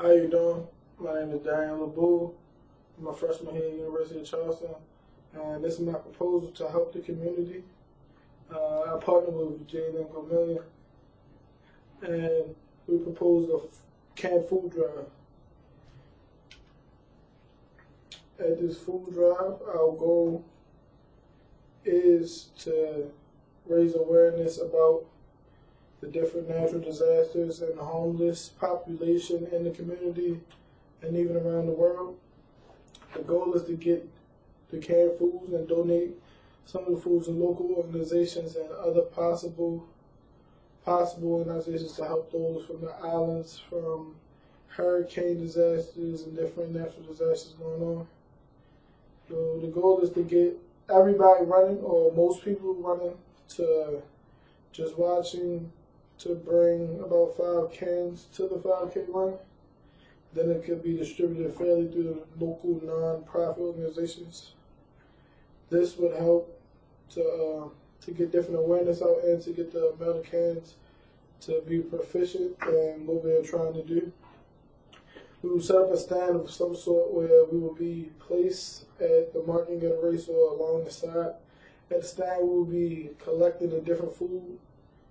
How you doing? My name is Darrien Laboo. I'm a freshman here at the University of Charleston, and this is my proposal to help the community. I partnered with Jalen and Gomillion, and we proposed a canned food drive. At this food drive, our goal is to raise awareness about the different natural disasters and the homeless population in the community and even around the world. The goal is to get the canned foods and donate some of the foods to local organizations and other possible organizations to help those from the islands, from hurricane disasters and different natural disasters going on. So the goal is to get everybody running, or most people running, to just watching, to bring about 5 cans to the 5K run. Then it could be distributed fairly through the local non-profit organizations. This would help to get different awareness out and to get the amount of cans to be proficient in what we're trying to do. We will set up a stand of some sort where we will be placed at the marking of the race or along the side. At the stand, we will be collecting the different food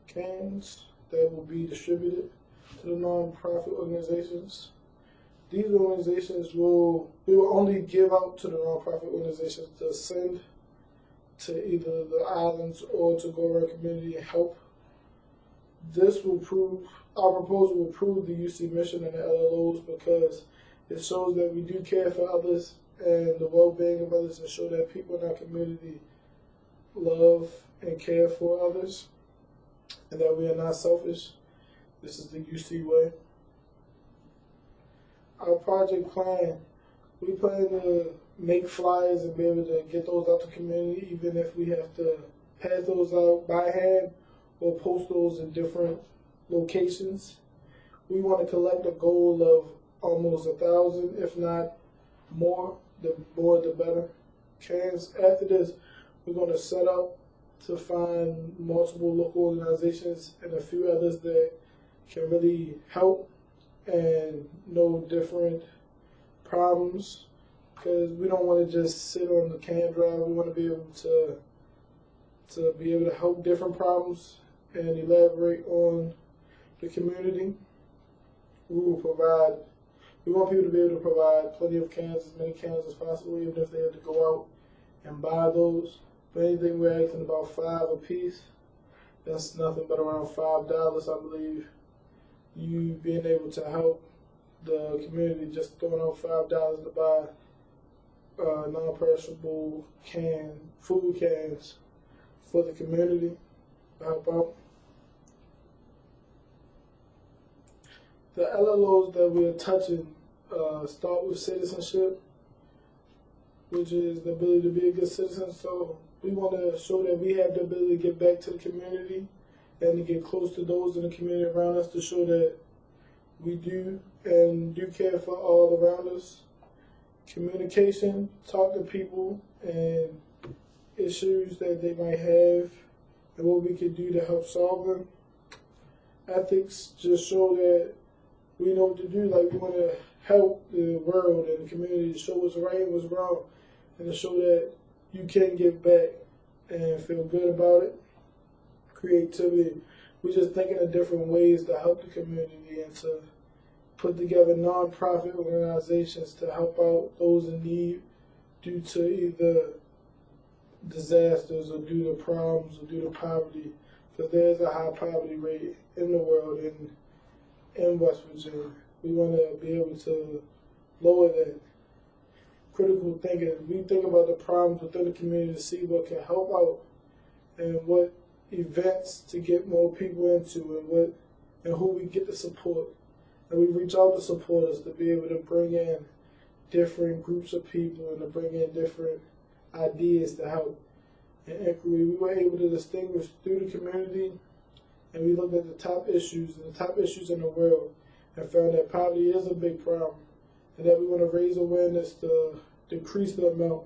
cans that will be distributed to the non-profit organizations. These organizations we will only give out to the non-profit organizations to send to either the islands or to go around community and help. This will prove, our proposal will prove the UC mission and the LLOs, because it shows that we do care for others and the well-being of others, and show that people in our community love and care for others, and that we are not selfish. This is the UC way. Our project plan, we plan to make flyers and be able to get those out to the community, even if we have to pass those out by hand or post those in different locations. We want to collect a goal of almost 1,000, if not more. The more the better cans. After this, we're going to set up to find multiple local organizations and a few others that can really help and know different problems, because we don't want to just sit on the can drive. We want to be able to help different problems and elaborate on the community. We want people to be able to provide plenty of cans, as many cans as possible, even if they have to go out and buy those. But anything we're asking about 5 a piece, that's nothing but around $5, I believe. You being able to help the community, just throwing out $5 to buy non-perishable food cans for the community to help out. The LLOs that we're touching start with citizenship, which is the ability to be a good citizen. So we want to show that we have the ability to get back to the community and to get close to those in the community around us, to show that we do care for all around us. Communication, talk to people and issues that they might have and what we can do to help solve them. Ethics, just show that we know what to do. Like, we want to help the world and the community, to show what's right and what's wrong, and to show that you can give back and feel good about it. Creativity, we're just thinking of different ways to help the community and to put together non-profit organizations to help out those in need due to either disasters or due to problems or due to poverty, because there's a high poverty rate in the world in West Virginia. We want to be able to lower that. Critical thinking, we think about the problems within the community to see what can help out and what events to get more people into, and who we get to support. And we reach out to supporters to be able to bring in different groups of people and to bring in different ideas to help. And inquiry, we were able to distinguish through the community, and we looked at the top issues in the world, and found that poverty is a big problem, and that we want to raise awareness to decrease the amount.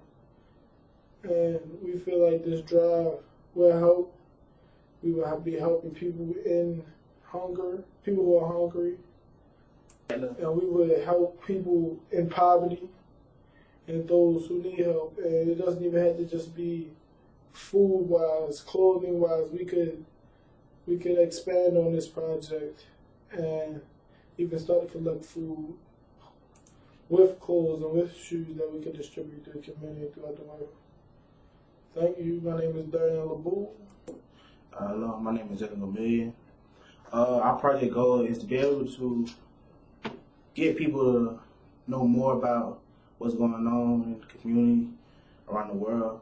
And we feel like this drive will help. We will be helping people in hunger, people who are hungry, and we would help people in poverty and those who need help. And it doesn't even have to just be food-wise, clothing-wise. We could expand on this project and even start to collect food with clothes and with shoes that we could distribute to the community throughout the world. Thank you. My name is Darrien Laboo. Hello, my name is Gomillion. Our project goal is to be able to get people to know more about what's going on in the community around the world,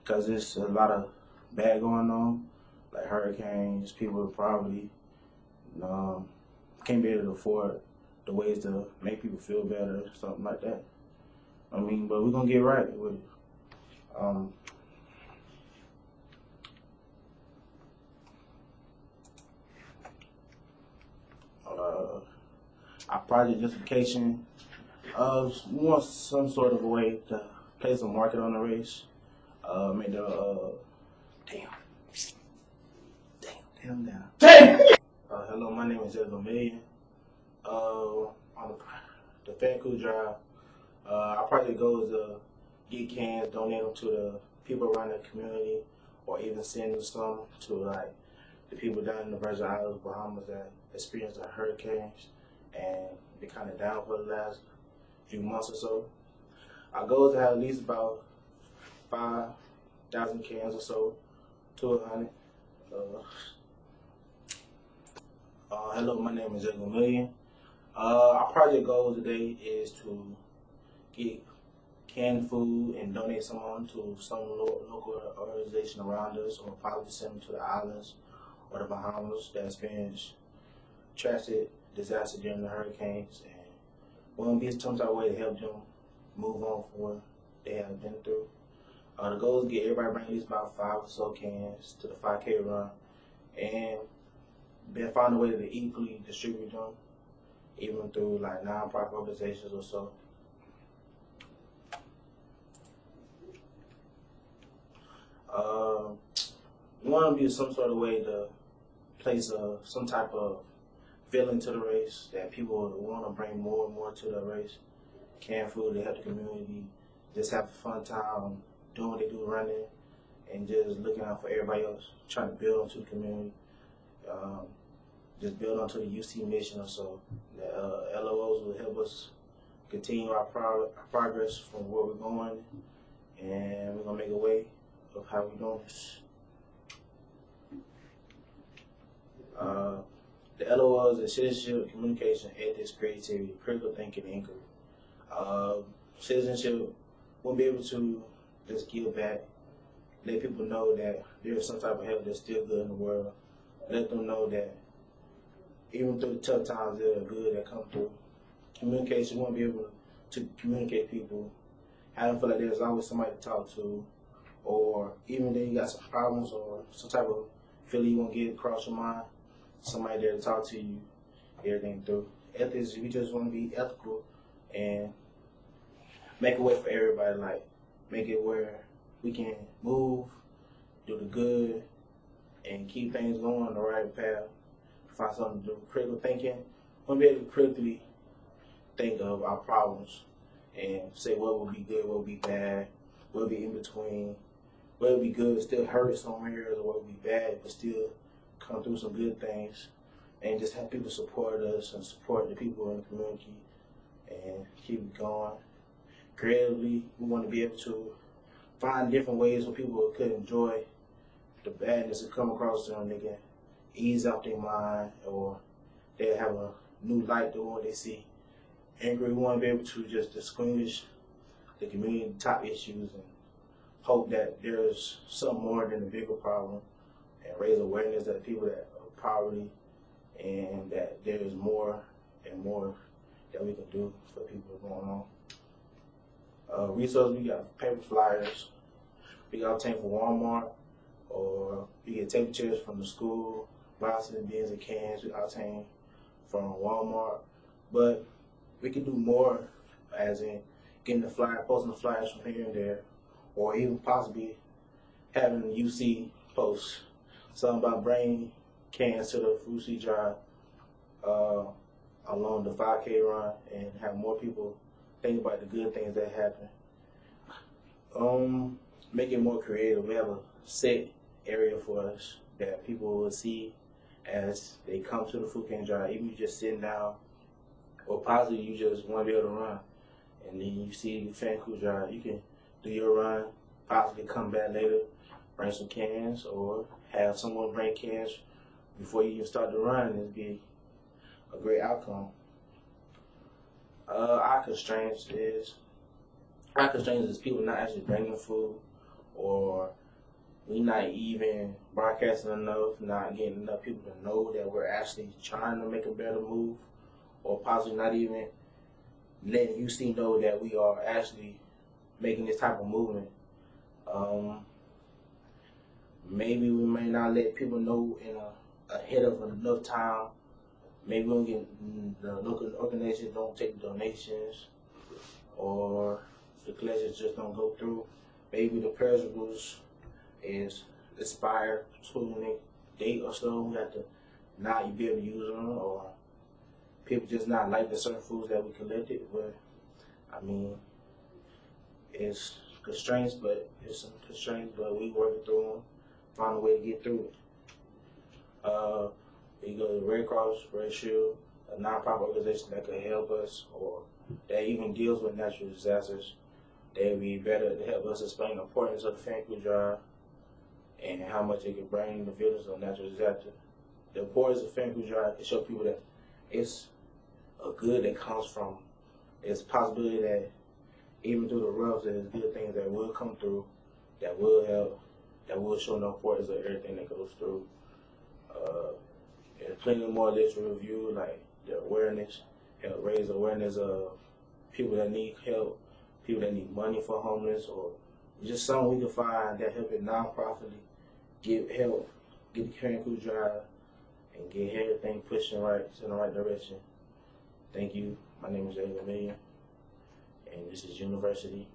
because there's a lot of bad going on, like hurricanes, people with poverty. Can't be able to afford the ways to make people feel better, something like that. I mean, but we're gonna get right with it. Our project justification, we want some sort of a way to place a market on the race. Make the hello, my name is Gomillion. On the fan crew drive, our project goal is to get cans, donate them to the people around the community, or even send them some to like the people down in the Virgin Islands, Bahamas that experienced the hurricanes and been kind of down for the last few months or so. Our goal is to have at least about 5,000 cans or so to 100. Hello, my name is Gomillion. Our project goal today is to get canned food and donate some to some local organization around us, or probably send them to the islands or the Bahamas that experienced tragic disaster during the hurricanes, and we want to be some type of way to help them move on from what they have been through. The goal is to get everybody bring at least about 5 or so cans to the 5K run, and then find a way to equally distribute them, even through like non-profit organizations or so. We want to be some sort of way to place some type of feeling to the race, that people want to bring more and more to the race. Canned food to help the community, just have a fun time doing what they do, running, and just looking out for everybody else, trying to build onto the community, just build onto the UC mission or so. The LOOs will help us continue our progress from where we're going, and we're going to make a way of how we're doing this. The LOLs are citizenship, communication, ethics, creativity, critical thinking, and inquiry. Citizenship, we'll be able to just give back, let people know that there's some type of help that's still good in the world. Let them know that even through the tough times, there are good that come through. Communication, we want to be able to communicate people, have them feel like there's always somebody to talk to, or even then you got some problems or some type of feeling you want to get across your mind, somebody there to talk to you, everything through. Ethics, we just want to be ethical and make a way for everybody, like make it where we can move, do the good, and keep things going on the right path. Find something to do. Critical thinking, we'll be able to critically think of our problems and say what would be good, what would be bad, what would be in between, what would be good, still hurt some areas, or what would be bad, but still come through some good things, and just have people support us and support the people in the community and keep it going. Creatively, we want to be able to find different ways where people could enjoy the badness that come across them. They can ease out their mind, or they have a new light to what they see. Angry, we want to be able to just distinguish the community top issues and hope that there's something more than the bigger problem, and raise awareness that people that are poverty, and that there is more and more that we can do for people going on. Resources, we got paper flyers. We got obtained from Walmart, or we get table chairs from the school, boxes and bins and cans we obtain from Walmart. But we can do more, as in getting the flyer, posting the flyers from here and there, or even possibly having UC posts something about bringing cans to the Fruit Sea Drive. along the 5K run and have more people think about the good things that happen. Make it more creative. We have a set area for us that people will see as they come to the food can drive. Even you just sitting down, or possibly you just want to be able to run, and then you see the fan crew drive. You can do your run, possibly come back later, bring some cans, or have someone bring cans before you even start the run. It'd be a great outcome. Our constraints is people not actually bringing food, or we not even broadcasting enough, not getting enough people to know that we're actually trying to make a better move, or possibly not even letting UC know that we are actually making this type of movement. Maybe we may not let people know ahead of enough time. Maybe we don't get the local organizations don't take donations, or the collections just don't go through. Maybe the perishables is expired to a date or so. We have to not be able to use them, or people just not like the certain foods that we collected. But I mean, it's constraints, but we working through them, find a way to get through it. You go to the Red Cross, Red Shield, a nonprofit organization that could help us, or that even deals with natural disasters. They would be better to help us explain the importance of the fan crew drive and how much it can bring the victims of natural disaster. The importance of fan crew drive can show people that it's a good that comes from. It's a possibility that even through the roughs, there's good things that will come through, that will help, that will show the importance of everything that goes through. There's plenty more literature review, like the awareness, help raise awareness of people that need help, people that need money for homeless, or just something we can find that help it non-profitly get help, get the fan crew drive, and get everything pushing in the right direction. Thank you. My name is Gomillion, and this is University.